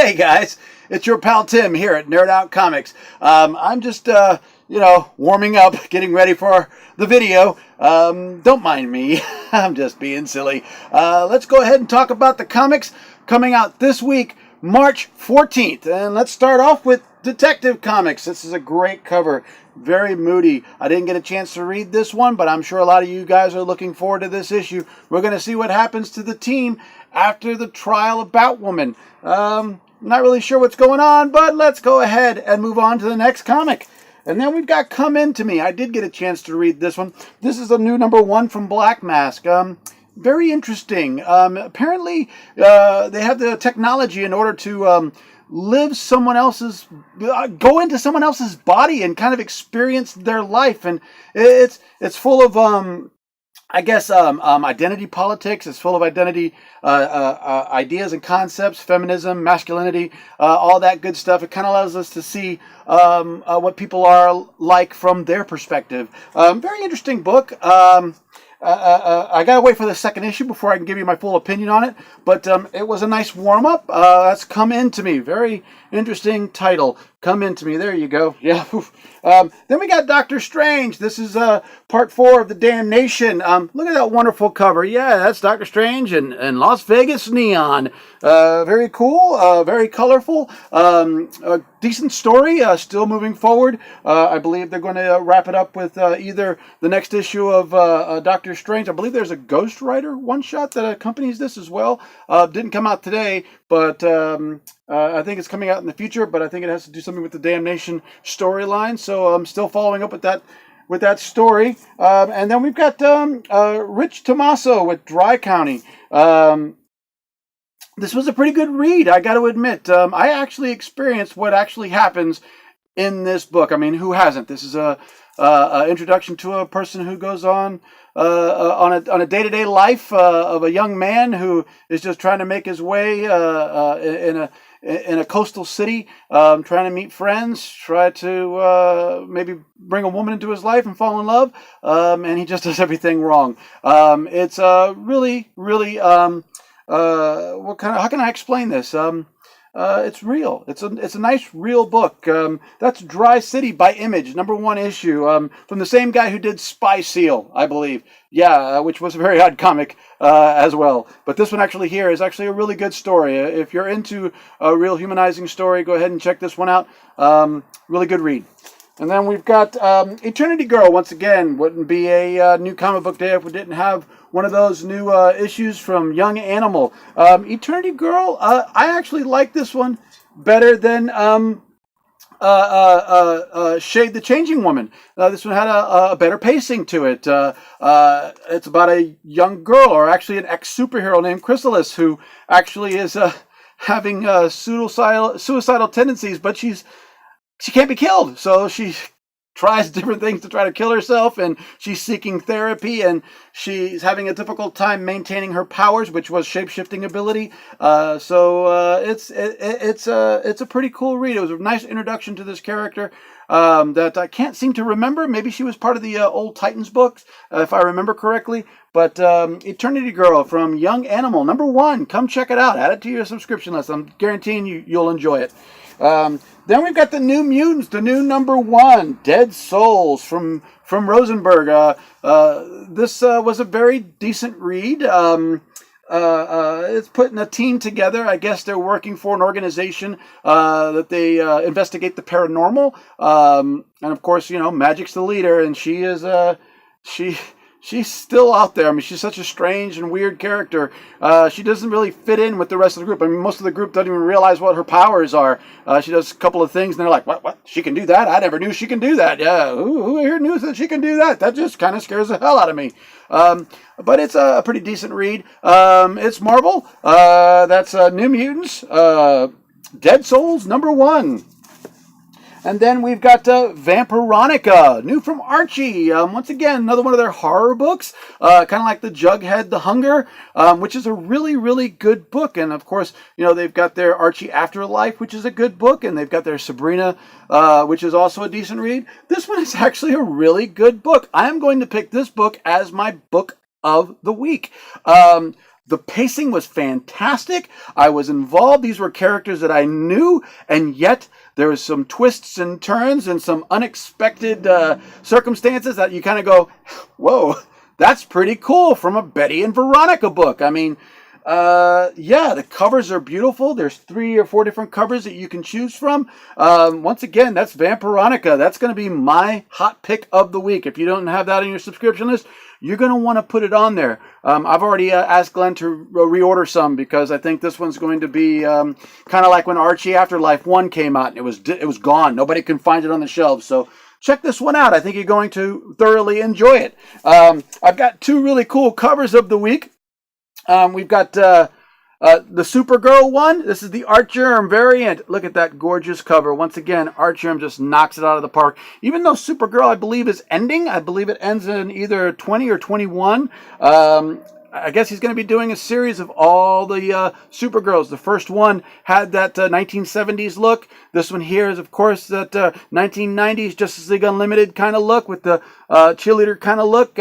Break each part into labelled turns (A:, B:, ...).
A: Hey guys, it's your pal Tim here at Nerd Out Comics. I'm just, warming up, getting ready for the video. Don't mind me, I'm just being silly. Let's go ahead and talk about the comics coming out this week, March 14th. And let's start off with Detective Comics. This is a great cover, very moody. I didn't get a chance to read this one, but I'm sure a lot of you guys are looking forward to this issue. We're going to see what happens to the team after the trial of Batwoman. Not really sure what's going on, but let's go ahead and move on to the next comic. And then we've got Come Into Me. I did get a chance to read this one. This is a new #1 from Black Mask. Very interesting. Apparently, they have the technology in order to live someone else's, go into someone else's body and kind of experience their life. And it's full of, identity politics. It's full of identity ideas and concepts, feminism, masculinity, all that good stuff. It kind of allows us to see what people are like from their perspective. Very interesting book. I gotta wait for the second issue before I can give you my full opinion on it, but it was a nice warm-up. That's Come Into Me. Very interesting title. Come Into Me. There you go. Yeah. Then we got Doctor Strange. This is part 4 of the Damnation. Look at that wonderful cover. Yeah, that's Doctor Strange and Las Vegas neon. Very cool. Very colorful. A decent story. Still moving forward. I believe they're going to wrap it up with either the next issue of Doctor Strange. I believe there's a Ghost Rider one-shot that accompanies this as well. Didn't come out today, but I think it's coming out in the future, but I think it has to do something with the Damnation storyline, so I'm still following up with that story. And then we've got Rich Tommaso with Dry County. This was a pretty good read, I got to admit. I actually experienced what actually happens in this book. I mean, who hasn't? This is a introduction to a person who goes on a day-to-day life of a young man who is just trying to make his way in a coastal city, trying to meet friends, try to maybe bring a woman into his life and fall in love, and he just does everything wrong. It's really, really, how can I explain this? It's real. It's a nice, real book. That's Dry City by Image, #1 issue, from the same guy who did Spy Seal, I believe. Yeah, which was a very odd comic as well. But this one actually here is actually a really good story. If you're into a real humanizing story, go ahead and check this one out. Really good read. And then we've got Eternity Girl. Once again, wouldn't be a new comic book day if we didn't have one of those new issues from Young Animal. Eternity Girl, I actually like this one better than Shade the Changing Woman. This one had a better pacing to it. It's about a young girl, or actually an ex-superhero named Chrysalis, who actually is having suicidal tendencies, but she can't be killed, so she tries different things to try to kill herself, and she's seeking therapy, and she's having a difficult time maintaining her powers, which was shape-shifting ability. So it's a pretty cool read. It was a nice introduction to this character that I can't seem to remember. Maybe she was part of the old Titans books, if I remember correctly. But Eternity Girl from Young Animal, #1. Come check it out. Add it to your subscription list. I'm guaranteeing you'll enjoy it. Then we've got the New Mutants, the new #1, Dead Souls from Rosenberg. This was a very decent read. It's putting a team together. I guess they're working for an organization that they investigate the paranormal. And of course, Magic's the leader, and she is she's still out there. I mean, she's such a strange and weird character. She doesn't really fit in with the rest of the group. I mean, most of the group doesn't even realize what her powers are. She does a couple of things, and they're like, what? She can do that? I never knew she can do that. Yeah, who here knew that she can do that? That just kind of scares the hell out of me. But it's a pretty decent read. It's Marvel. That's New Mutants. Dead Souls, #1. And then we've got Vampironica, new from Archie. Once again, another one of their horror books, kind of like the Jughead, The Hunger, which is a really, really good book. And of course, they've got their Archie Afterlife, which is a good book, and they've got their Sabrina, which is also a decent read. This one is actually a really good book. I am going to pick this book as my book of the week. The pacing was fantastic. I was involved. These were characters that I knew, and yet there was some twists and turns and some unexpected circumstances that you kind of go, whoa, that's pretty cool from a Betty and Veronica book. I mean, yeah, the covers are beautiful. There's 3 or 4 different covers that you can choose from. Once again, that's Vampironica. That's going to be my hot pick of the week. If you don't have that on your subscription list, you're going to want to put it on there. I've already asked Glenn to reorder some because I think this one's going to be kind of like when Archie Afterlife 1 came out and it was gone. Nobody can find it on the shelves. So check this one out. I think you're going to thoroughly enjoy it. I've got 2 really cool covers of the week. We've got the Supergirl one. This is the Artgerm variant. Look at that gorgeous cover. Once again, Artgerm just knocks it out of the park. Even though Supergirl, I believe, is ending. I believe it ends in either 20 or 21. I guess he's going to be doing a series of all the Supergirls. The first one had that 1970s look. This one here is, of course, that 1990s Justice League Unlimited kind of look with the cheerleader kind of look.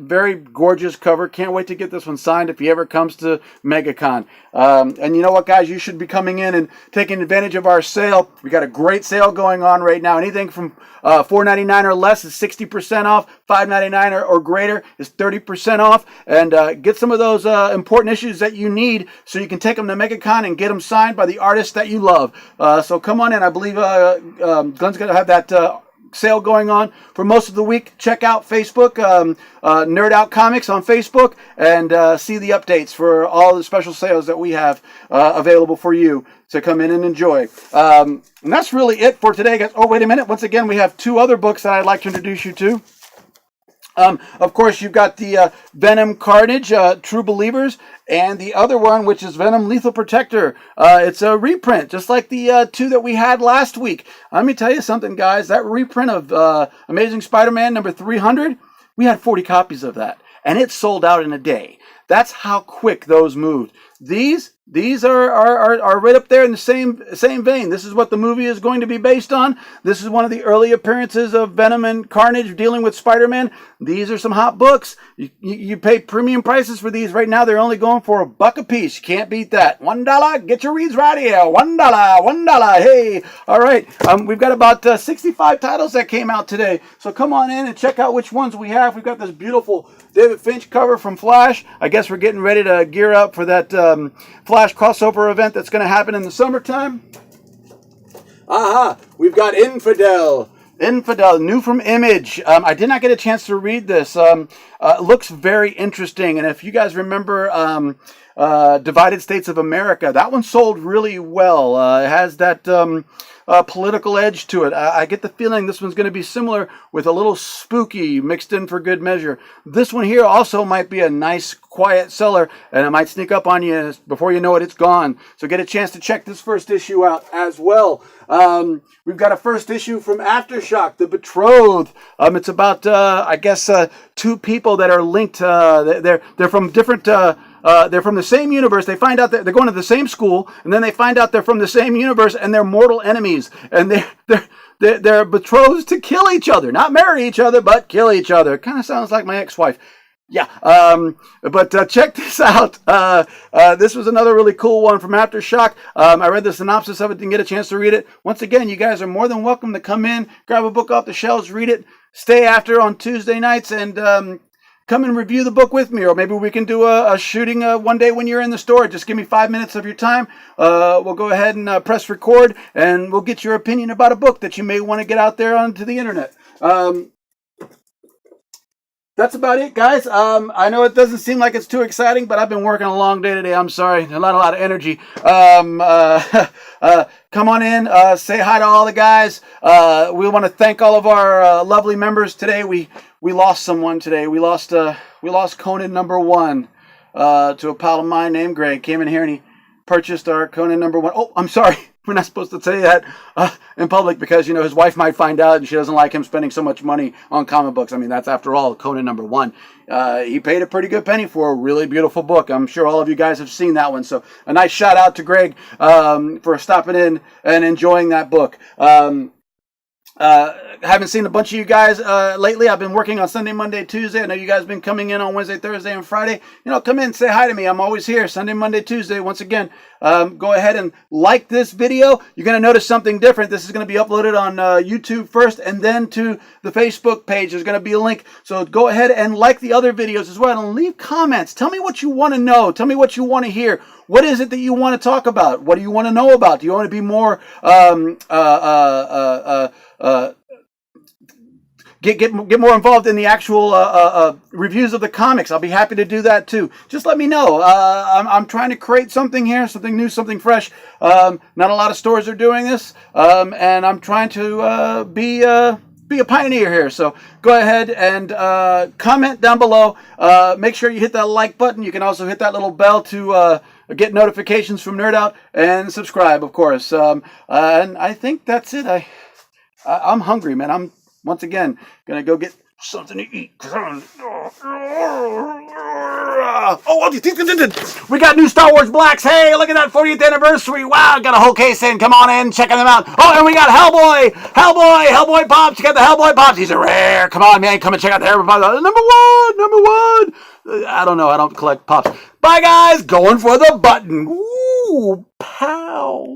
A: Very gorgeous cover. Can't wait to get this one signed if he ever comes to MegaCon. And you know what, guys? You should be coming in and taking advantage of our sale. We got a great sale going on right now. Anything from $4.99 or less is 60% off. $5.99 or greater is 30% off. And get some of those important issues that you need so you can take them to MegaCon and get them signed by the artists that you love. So come on in. I believe Glenn's going to have that sale going on for most of the week. Check out Facebook, Nerd Out Comics on Facebook, and see the updates for all the special sales that we have available for you to come in and enjoy. And that's really it for today, guys. Oh, wait a minute. Once again, we have 2 other books that I'd like to introduce you to. Of course, you've got the Venom Carnage, True Believers, and the other one, which is Venom Lethal Protector. It's a reprint, just like the 2 that we had last week. Let me tell you something, guys. That reprint of Amazing Spider-Man number 300, we had 40 copies of that, and it sold out in a day. That's how quick those moved. These are right up there in the same vein. This is what the movie is going to be based on. This is one of the early appearances of Venom and Carnage dealing with Spider-Man. These are some hot books. You pay premium prices for these right now. They're only going for $1 a piece. You can't beat that. $1. Get your reads right here. $1. $1. Hey. All right. We've got about 65 titles that came out today. So come on in and check out which ones we have. We've got this beautiful David Finch cover from Flash. I guess we're getting ready to gear up for that Flash crossover event that's going to happen in the summertime. We've got Infidel, new from Image. I did not get a chance to read this. Looks very interesting. And if you guys remember Divided States of America, that one sold really well. It has that political edge to it. I get the feeling this one's going to be similar with a little spooky mixed in for good measure. This one here also might be a nice quiet seller, and it might sneak up on you before you know it, it's gone. So get a chance to check this first issue out as well. We've got a first issue from Aftershock, The Betrothed. It's about, I guess, 2 people that are linked. They're from different... they're from the same universe. They find out that they're going to the same school, and then they find out they're from the same universe, and they're mortal enemies. And they're betrothed to kill each other, not marry each other, but kill each other. Kind of sounds like my ex-wife. Yeah, but check this out. This was another really cool one from Aftershock. I read the synopsis of it, didn't get a chance to read it. Once again, you guys are more than welcome to come in, grab a book off the shelves, read it, stay after on Tuesday nights, and come and review the book with me. Or maybe we can do a shooting one day when you're in the store. Just give me 5 minutes of your time. We'll go ahead and press record, and we'll get your opinion about a book that you may want to get out there onto the internet. That's about it, guys. I know it doesn't seem like it's too exciting, but I've been working a long day today. I'm sorry. Not a lot of energy. Come on in. Say hi to all the guys. We want to thank all of our lovely members today. We lost someone today. We lost Conan number 1 to a pal of mine named Greg. Came in here and he purchased our Conan number 1. Oh, I'm sorry. We're not supposed to say that in public because, his wife might find out and she doesn't like him spending so much money on comic books. I mean, that's, after all, Conan number 1. He paid a pretty good penny for a really beautiful book. I'm sure all of you guys have seen that one. So a nice shout out to Greg for stopping in and enjoying that book. Haven't seen a bunch of you guys lately. I've been working on Sunday, Monday, Tuesday. I know you guys have been coming in on Wednesday, Thursday, and Friday. Come in, say hi to me. I'm always here Sunday, Monday, Tuesday. Once again, go ahead and like this video. You're going to notice something different. This is going to be uploaded on YouTube first and then to the Facebook page. There's going to be a link. So go ahead and like the other videos as well and leave comments. Tell me what you want to know. Tell me what you want to hear. What is it that you want to talk about? What do you want to know about? Do you want to be more get more involved in the actual reviews of the comics? I'll be happy to do that too. Just let me know. I'm trying to create something here, something new, something fresh. Not a lot of stores are doing this, and I'm trying to be a pioneer here. So go ahead and comment down below. Make sure you hit that like button. You can also hit that little bell to get notifications from Nerd Out, and subscribe, of course. And I think that's it. I'm hungry, man. I'm once again gonna go get something to eat. We got new Star Wars Blacks. Hey, look at that 40th anniversary. Wow, got a whole case in. Come on in, checking them out. Oh, and we got Hellboy Pops. You got the Hellboy Pops. He's a rare. Come on, man, come and check out the Hellboy Pops. Number one. I don't know. I don't collect Pops. Bye, guys. Going for the button. Ooh, pow.